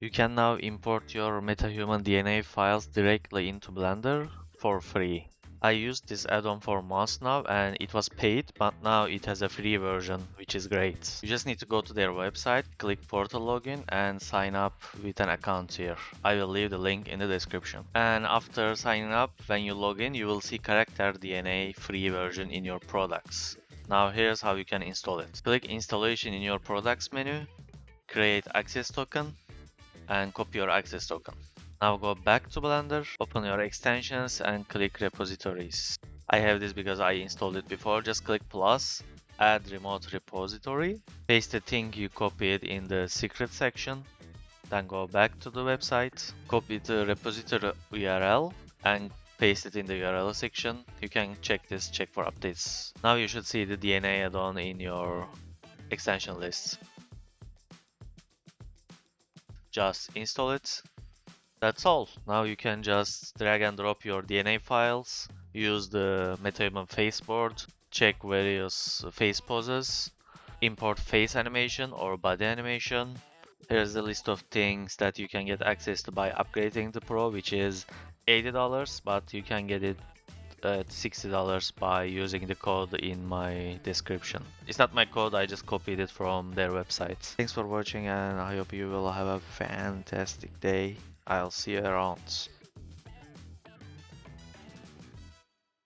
You can now import your Metahuman DNA files directly into Blender for free. I used this add-on for months now and it was paid, but now it has a free version, which is great. You just need to go to their website, click portal login and sign up with an account here. I will leave the link in the description. And after signing up, when you log in, you will see Character DNA free version in your products. Now here's how you can install it. Click installation in your products menu, create access token, and copy your access token. Now go back to Blender, open your extensions and click repositories. I have this because I installed it before. Just click plus, add remote repository, paste the thing you copied in the secret section, then go back to the website, copy the repository URL and paste it in the URL section. You can check for updates. Now you should see the DNA add-on in your extension list. Just install it. That's all. Now you can just drag and drop your DNA files, use the Metahuman faceboard, check various face poses, import face animation or body animation. Here's the list of things that you can get access to by upgrading the Pro, which is $80, but you can get it at $60 by using the code in my description. It's not my code, I just copied it from their website. Thanks for watching and I hope you will have a fantastic day. I'll see you around.